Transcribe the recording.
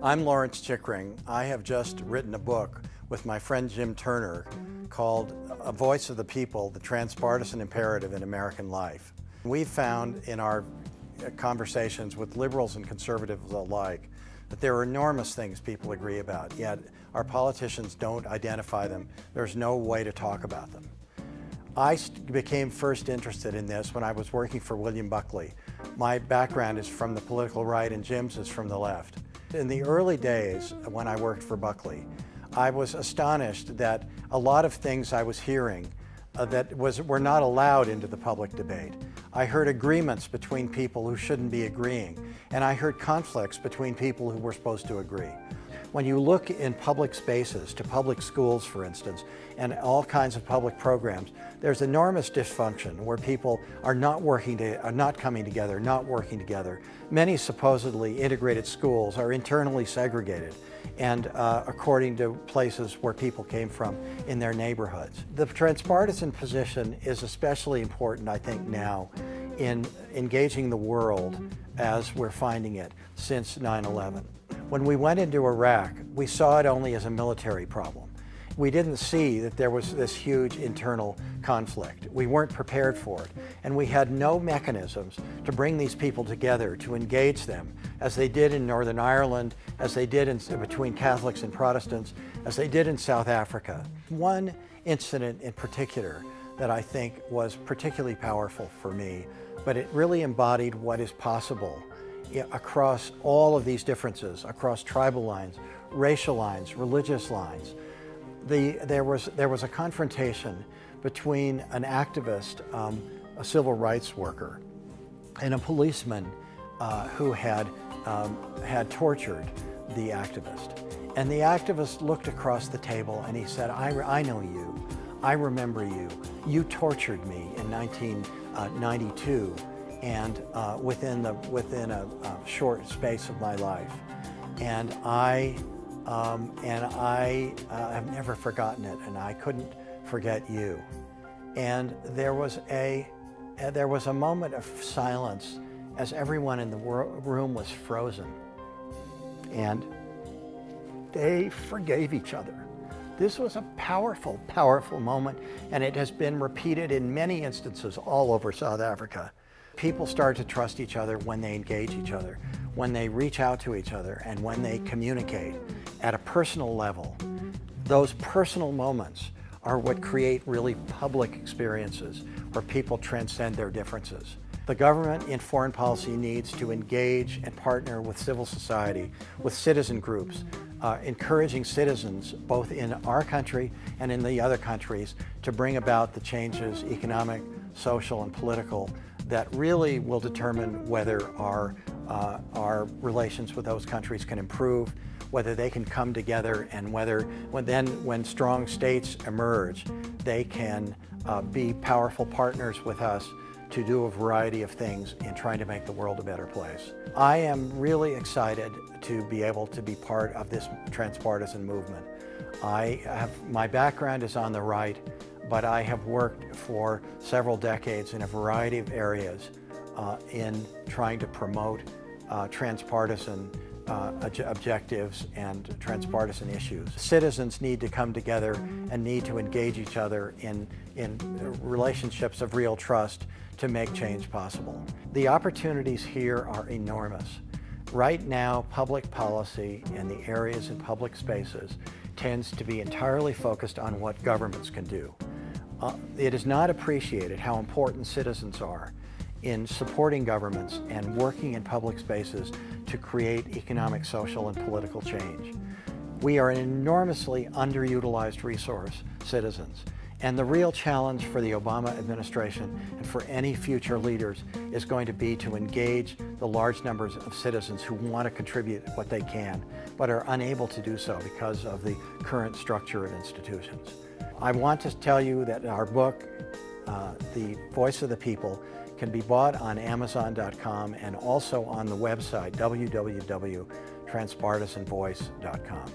I'm Lawrence Chickering. I have just written a book with my friend Jim Turner called A Voice of the People, the Transpartisan Imperative in American Life. We've found in our conversations with liberals and conservatives alike that there are enormous things people agree about, yet our politicians don't identify them. There's no way to talk about them. I became first interested in this when I was working for William Buckley. My background is from the political right and Jim's is from the left. In the early days when I worked for Buckley, I was astonished that a lot of things I was hearing were not allowed into the public debate. I heard agreements between people who shouldn't be agreeing, and I heard conflicts between people who were supposed to agree. When you look in public spaces, to public schools for instance, and all kinds of public programs, there's enormous dysfunction where people are not coming together, not working together. Many supposedly integrated schools are internally segregated and according to places where people came from in their neighborhoods. The transpartisan position is especially important, I think, now in engaging the world as we're finding it since 9/11. When we went into Iraq, we saw it only as a military problem. We didn't see that there was this huge internal conflict. We weren't prepared for it, and we had no mechanisms to bring these people together, to engage them, as they did in Northern Ireland, as they did between Catholics and Protestants, as they did in South Africa. One incident in particular that I think was particularly powerful for me, but it really embodied what is possible across all of these differences, across tribal lines, racial lines, religious lines. There was a confrontation between an activist, a civil rights worker, and a policeman who had tortured the activist. And the activist looked across the table and he said, I know you, I remember you. You tortured me in 1992 and within a short space of my life. And I have never forgotten it, and I couldn't forget you. And there was a moment of silence as everyone in the room was frozen, and they forgave each other. This was a powerful, powerful moment, and it has been repeated in many instances all over South Africa. People start to trust each other when they engage each other, when they reach out to each other, and when they communicate at a personal level. Those personal moments are what create really public experiences where people transcend their differences. The government in foreign policy needs to engage and partner with civil society, with citizen groups, encouraging citizens both in our country and in the other countries to bring about the changes, economic, social, and political, that really will determine whether our relations with those countries can improve, whether they can come together, and when strong states emerge, they can be powerful partners with us to do a variety of things in trying to make the world a better place. I am really excited to be able to be part of this transpartisan movement. My background is on the right, but I have worked for several decades in a variety of areas in trying to promote transpartisan objectives and transpartisan issues. Citizens need to come together and need to engage each other in relationships of real trust to make change possible. The opportunities here are enormous. Right now, public policy in the areas in public spaces tends to be entirely focused on what governments can do. It is not appreciated how important citizens are in supporting governments and working in public spaces to create economic, social, and political change. We are an enormously underutilized resource, citizens, and the real challenge for the Obama administration and for any future leaders is going to be to engage the large numbers of citizens who want to contribute what they can, but are unable to do so because of the current structure of institutions. I want to tell you that our book, The Voice of the People, can be bought on Amazon.com and also on the website www.transpartisanvoice.com.